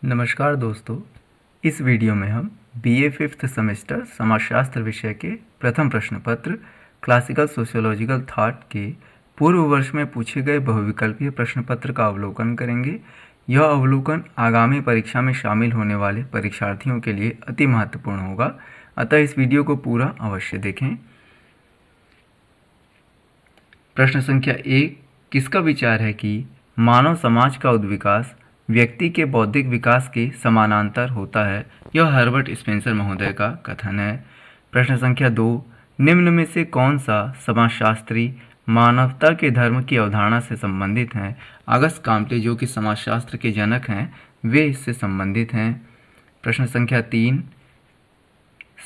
नमस्कार दोस्तों, इस वीडियो में हम बीए फिफ्थ सेमेस्टर समाजशास्त्र विषय के प्रथम प्रश्न पत्र क्लासिकल सोशियोलॉजिकल थॉट के पूर्व वर्ष में पूछे गए बहुविकल्पीय प्रश्न पत्र का अवलोकन करेंगे। यह अवलोकन आगामी परीक्षा में शामिल होने वाले परीक्षार्थियों के लिए अति महत्वपूर्ण होगा, अतः इस वीडियो को पूरा अवश्य देखें। प्रश्न संख्या 1, किसका विचार है कि मानव समाज का उद्विकास व्यक्ति के बौद्धिक विकास के समानांतर होता है? यह हर्बर्ट स्पेंसर महोदय का कथन है। प्रश्न संख्या 2, निम्न में से कौन सा समाजशास्त्री मानवता के धर्म की अवधारणा से संबंधित हैं? अगस्त काम्टे, जो कि समाजशास्त्र के जनक हैं, वे इससे संबंधित हैं। प्रश्न संख्या 3,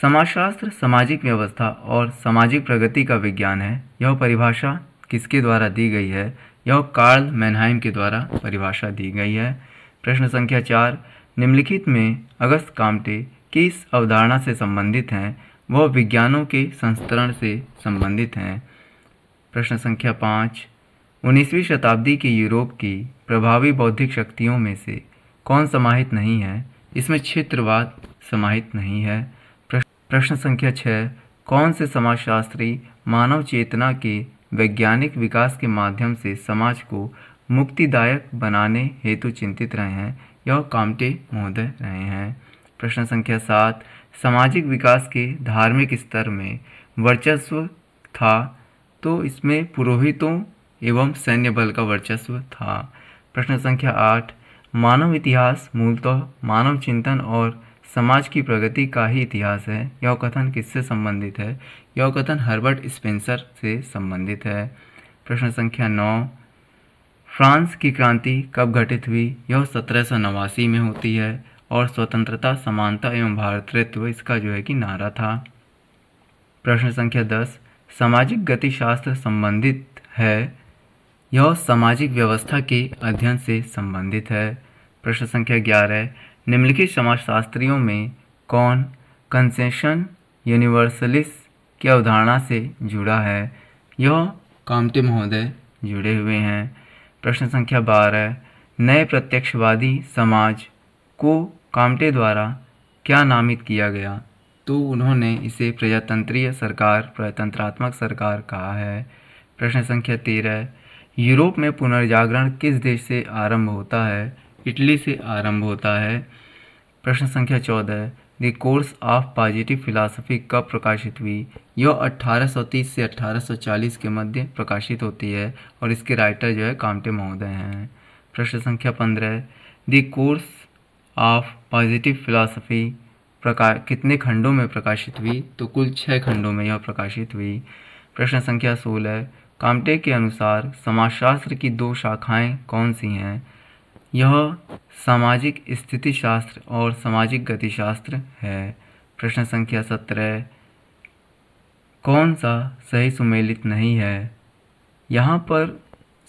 समाजशास्त्र सामाजिक व्यवस्था और सामाजिक प्रगति का विज्ञान है। यह परिभाषा किसके द्वारा दी गई है? यह कार्ल मैनहाइम के द्वारा परिभाषा दी गई है। प्रश्न संख्या 4, निम्नलिखित में अगस्त काम्टे किस अवधारणा से संबंधित हैं? वह विज्ञानों के संस्तरण से संबंधित हैं। प्रश्न संख्या 5, 19वीं शताब्दी के यूरोप की प्रभावी बौद्धिक शक्तियों में से कौन समाहित नहीं है? इसमें क्षेत्रवाद समाहित नहीं है। प्रश्न संख्या 6, कौन से समाजशास्त्री मानव चेतना के वैज्ञानिक विकास के माध्यम से समाज को मुक्तिदायक बनाने हेतु चिंतित रहे हैं? यह काम्टे महोदय रहे हैं। प्रश्न संख्या 7, सामाजिक विकास के धार्मिक स्तर में वर्चस्व था, तो इसमें पुरोहितों एवं सैन्य बल का वर्चस्व था। प्रश्न संख्या 8, मानव इतिहास मूलतः मानव चिंतन और समाज की प्रगति का ही इतिहास है। यह कथन किससे संबंधित है? यह कथन हर्बर्ट स्पेंसर से संबंधित है। प्रश्न संख्या 9, फ्रांस की क्रांति कब घटित हुई? यह 1789 में होती है और स्वतंत्रता, समानता एवं भारतृत्व इसका जो है कि नारा था। प्रश्न संख्या 10, सामाजिक गतिशास्त्र संबंधित है। यह सामाजिक व्यवस्था के अध्ययन से संबंधित है। प्रश्न संख्या 11, निम्नलिखित समाजशास्त्रियों में कौन कंसेशन यूनिवर्सलिस की अवधारणा से जुड़ा है? यह काम्टे महोदय जुड़े हुए हैं। प्रश्न संख्या 12, नए प्रत्यक्षवादी समाज को काम्टे द्वारा क्या नामित किया गया? तो उन्होंने इसे प्रजातंत्रीय सरकार, प्रजातंत्रात्मक सरकार कहा है। प्रश्न संख्या 13, यूरोप में पुनर्जागरण किस देश से आरंभ होता है? इटली से आरंभ होता है। प्रश्न संख्या 14, the course of positive philosophy कब प्रकाशित हुई? यह 1830 से 1840 के मध्य प्रकाशित होती है और इसके राइटर जो है काम्टे महोदय हैं। प्रश्न संख्या 15, the course of positive philosophy कितने खंडों में प्रकाशित हुई? तो कुल 6 खंडों में यह प्रकाशित हुई। प्रश्न संख्या 16, काम्टे के अनुसार समाजशास्त्र की 2 शाखाएं कौन सी हैं? यह सामाजिक स्थिति शास्त्र और सामाजिक गतिशास्त्र है। प्रश्न संख्या 17, कौन सा सही सुमेलित नहीं है? यहाँ पर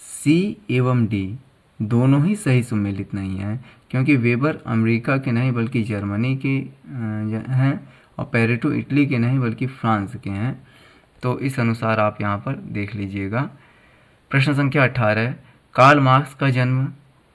सी एवं डी दोनों ही सही सुमेलित नहीं हैं, क्योंकि वेबर अमेरिका के नहीं बल्कि जर्मनी के हैं और पेरेटो इटली के नहीं बल्कि फ्रांस के हैं। तो इस अनुसार आप यहाँ पर देख लीजिएगा। प्रश्न संख्या 18, कार्ल मार्क्स का जन्म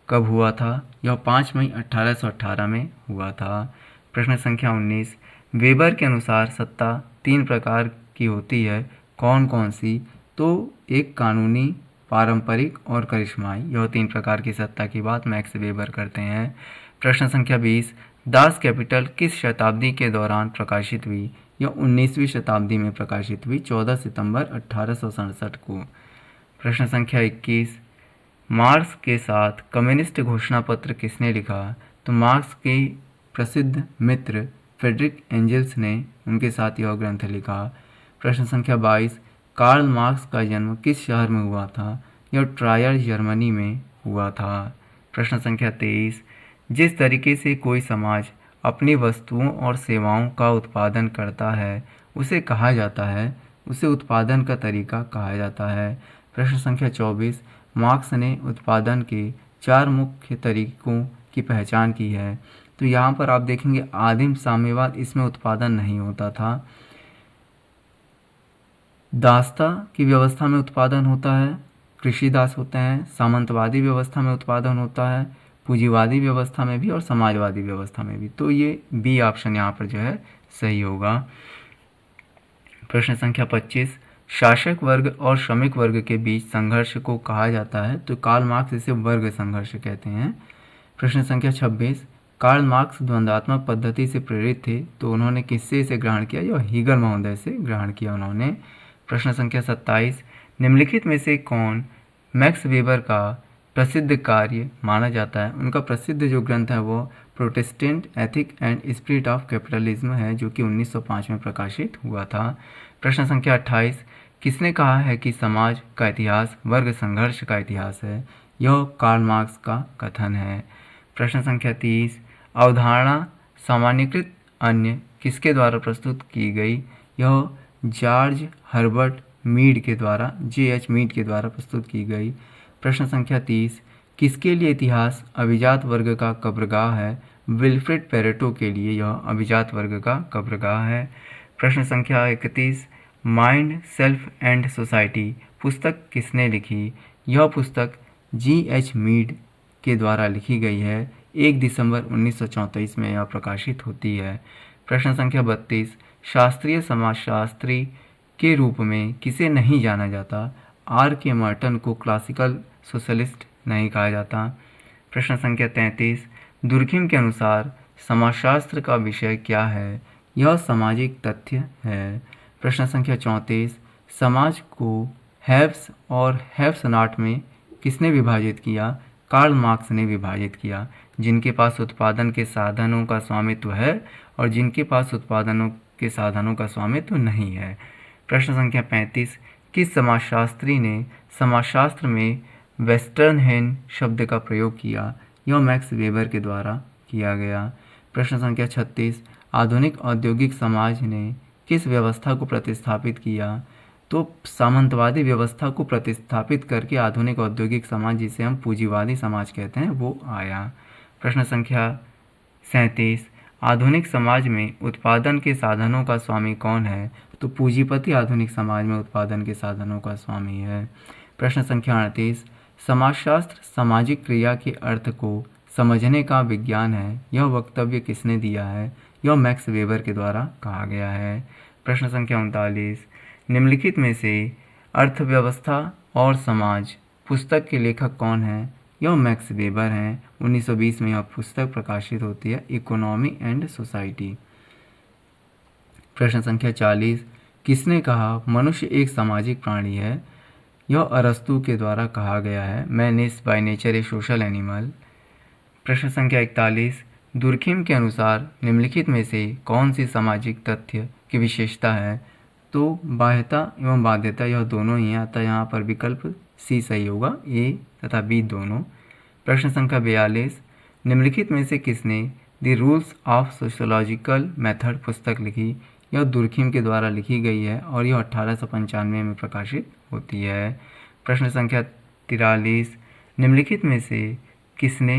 कब हुआ था? यह 5 मई 1818 में हुआ था। प्रश्न संख्या 19, वेबर के अनुसार सत्ता 3 प्रकार की होती है, कौन कौन सी? तो एक कानूनी, पारंपरिक और करिश्माई, यह 3 प्रकार की सत्ता की बात मैक्स वेबर करते हैं। प्रश्न संख्या 20, दास कैपिटल किस शताब्दी के दौरान प्रकाशित हुई? यह 19वीं शताब्दी में प्रकाशित हुई, 14 सितंबर 1867 को। प्रश्न संख्या 21, मार्क्स के साथ कम्युनिस्ट घोषणा पत्र किसने लिखा? तो मार्क्स के प्रसिद्ध मित्र फ्रेडरिक एंजल्स ने उनके साथ यह ग्रंथ लिखा। प्रश्न संख्या 22, कार्ल मार्क्स का जन्म किस शहर में हुआ था? यह ट्रायर जर्मनी में हुआ था। प्रश्न संख्या 23, जिस तरीके से कोई समाज अपनी वस्तुओं और सेवाओं का उत्पादन करता है उसे कहा जाता है, उसे उत्पादन का तरीका कहा जाता है। प्रश्न संख्या 24, मार्क्स ने उत्पादन के 4 मुख्य तरीकों की पहचान की है। तो यहाँ पर आप देखेंगे आदिम साम्यवाद, इसमें उत्पादन नहीं होता था। दासता की व्यवस्था में उत्पादन होता है, कृषि दास होते हैं। सामंतवादी व्यवस्था में उत्पादन होता है, पूंजीवादी व्यवस्था में भी और समाजवादी व्यवस्था में भी। तो ये बी ऑप्शन यहाँ पर जो है सही होगा। प्रश्न संख्या 25, शासक वर्ग और श्रमिक वर्ग के बीच संघर्ष को कहा जाता है, तो कार्ल मार्क्स इसे वर्ग संघर्ष कहते हैं। प्रश्न संख्या 26, कार्ल मार्क्स द्वंद्वात्मक पद्धति से प्रेरित थे, तो उन्होंने किससे इसे ग्रहण किया? यह हीगल महोदय से ग्रहण किया उन्होंने। प्रश्न संख्या 27, निम्नलिखित में से कौन मैक्स वेबर का प्रसिद्ध कार्य माना जाता है? उनका प्रसिद्ध जो ग्रंथ है वो Protestant ethic and spirit of capitalism है, जो कि 1905 में प्रकाशित हुआ था। प्रश्न संख्या 28, किसने कहा है कि समाज का इतिहास वर्ग संघर्ष का इतिहास है? यह कार्ल मार्क्स का कथन है। प्रश्न संख्या 30, अवधारणा सामान्यकृत अन्य किसके द्वारा प्रस्तुत की गई? यह जॉर्ज हर्बर्ट मीड के द्वारा, J.H. मीड के द्वारा प्रस्तुत की गई। प्रश्न संख्या 30, किसके लिए इतिहास अभिजात वर्ग का कब्रगाह है? विल्फ्रेड पेरेटो के लिए यह अभिजात वर्ग का कब्रगाह है। प्रश्न संख्या 31, माइंड, सेल्फ एंड सोसाइटी पुस्तक किसने लिखी? यह पुस्तक G.H. मीड के द्वारा लिखी गई है। 1 दिसंबर 1934 में यह प्रकाशित होती है। प्रश्न संख्या 32, शास्त्रीय समाजशास्त्री के रूप में किसे नहीं जाना जाता? R.K. मार्टन को क्लासिकल सोशलिस्ट नहीं कहा जाता। प्रश्न संख्या 33, दुर्खिम के अनुसार समाजशास्त्र का विषय क्या है? यह सामाजिक तथ्य है। प्रश्न संख्या 34, समाज को हैव्स और हैव्स नॉट में किसने विभाजित किया? कार्ल मार्क्स ने विभाजित किया। जिनके पास उत्पादन के साधनों का स्वामित्व है और जिनके पास उत्पादनों के साधनों का स्वामित्व नहीं है। प्रश्न संख्या 35, किस समाजशास्त्री ने समाजशास्त्र में वेस्टर्न हैंड शब्द का प्रयोग किया? यह मैक्स वेबर के द्वारा किया गया। प्रश्न संख्या 36, आधुनिक औद्योगिक समाज ने किस व्यवस्था को प्रतिस्थापित किया? तो सामंतवादी व्यवस्था को प्रतिस्थापित करके आधुनिक औद्योगिक समाज, जिसे हम पूंजीवादी समाज कहते हैं, वो आया। प्रश्न संख्या 37, आधुनिक समाज में उत्पादन के साधनों का स्वामी कौन है? तो पूंजीपति आधुनिक समाज में उत्पादन के साधनों का स्वामी है। प्रश्न संख्या 38, समाजशास्त्र सामाजिक क्रिया के अर्थ को समझने का विज्ञान है। यह वक्तव्य किसने दिया है? यह मैक्स वेबर के द्वारा कहा गया है। प्रश्न संख्या 39, निम्नलिखित में से अर्थव्यवस्था और समाज पुस्तक के लेखक कौन है? यह मैक्स वेबर हैं। 1920 में यह पुस्तक प्रकाशित होती है, इकोनॉमी एंड सोसाइटी। प्रश्न संख्या 40, किसने कहा मनुष्य एक सामाजिक प्राणी है? यह अरस्तू के द्वारा कहा गया है। Man is by nature A social animal. प्रश्न संख्या 41, दुर्खिम के अनुसार निम्नलिखित में से कौन सी सामाजिक तथ्य की विशेषता है? तो बाह्यता एवं बाध्यता यह दोनों ही आता है, यहाँ पर विकल्प सी सही होगा, ए तथा बी दोनों। प्रश्न संख्या 42, निम्नलिखित में से किसने the rules of sociological method पुस्तक लिखी? यह दुर्खिम के द्वारा लिखी गई है और यह 1895 में प्रकाशित होती है। प्रश्न संख्या 43, निम्नलिखित में से किसने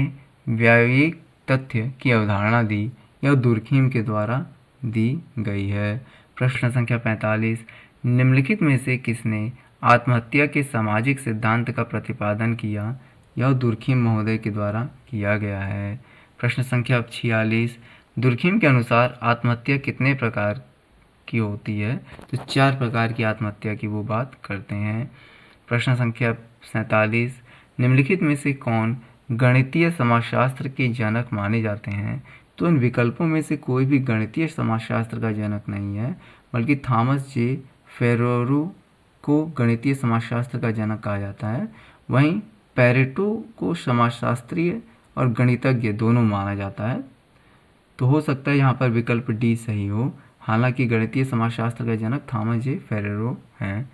व्यावहारिक तथ्य की अवधारणा दी? यह दुर्खिम के द्वारा दी गई है। प्रश्न संख्या 45, निम्नलिखित में से किसने आत्महत्या के सामाजिक सिद्धांत का प्रतिपादन किया? यह दुर्खिम महोदय के द्वारा किया गया है। प्रश्न संख्या 46, दुर्खिम के अनुसार आत्महत्या कितने प्रकार की होती है? तो 4 प्रकार की आत्महत्या की वो बात करते हैं। प्रश्न संख्या 47, निम्नलिखित में से कौन गणितीय समाजशास्त्र के जनक माने जाते हैं? तो इन विकल्पों में से कोई भी गणितीय समाजशास्त्र का जनक नहीं है, बल्कि थॉमस जे फेरेरो को गणितीय समाजशास्त्र का जनक कहा जाता है। वहीं पेरेटो को समाजशास्त्रीय और गणितज्ञ दोनों माना जाता है। तो हो सकता है यहाँ पर विकल्प डी सही हो, हालांकि गणितीय समाजशास्त्र का जनक थॉमस जे फेरेरो हैं।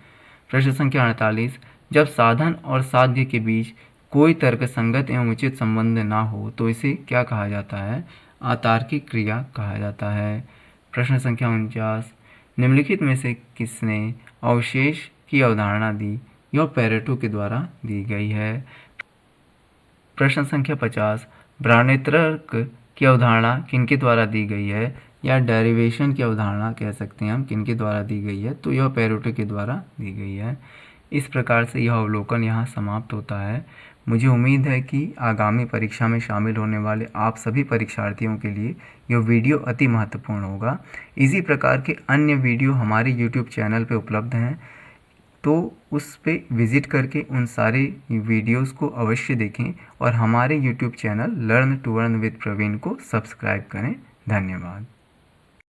प्रश्न संख्या 48, जब साधन और साध्य के बीच कोई तर्कसंगत एवं उचित संबंध ना हो तो इसे क्या कहा जाता है? अतार्किक क्रिया कहा जाता है। प्रश्न संख्या 49, निम्नलिखित में से किसने अवशेष की अवधारणा दी? यह पेरेटो के द्वारा दी गई है। प्रश्न संख्या 50, ब्राह्मणेतरक की अवधारणा किनके द्वारा दी गई है? या डेरिवेशन की अवधारणा कह सकते हैं हम, किनके द्वारा दी गई है? तो यह पेरेटो के द्वारा दी गई है। इस प्रकार से यह अवलोकन यहाँ समाप्त होता है। मुझे उम्मीद है कि आगामी परीक्षा में शामिल होने वाले आप सभी परीक्षार्थियों के लिए यह वीडियो अति महत्वपूर्ण होगा। इसी प्रकार के अन्य वीडियो हमारे यूट्यूब चैनल पे उपलब्ध हैं, तो उस पे विज़िट करके उन सारे वीडियोस को अवश्य देखें और हमारे YouTube channel learn to earn with Praveen को सब्सक्राइब करें। धन्यवाद।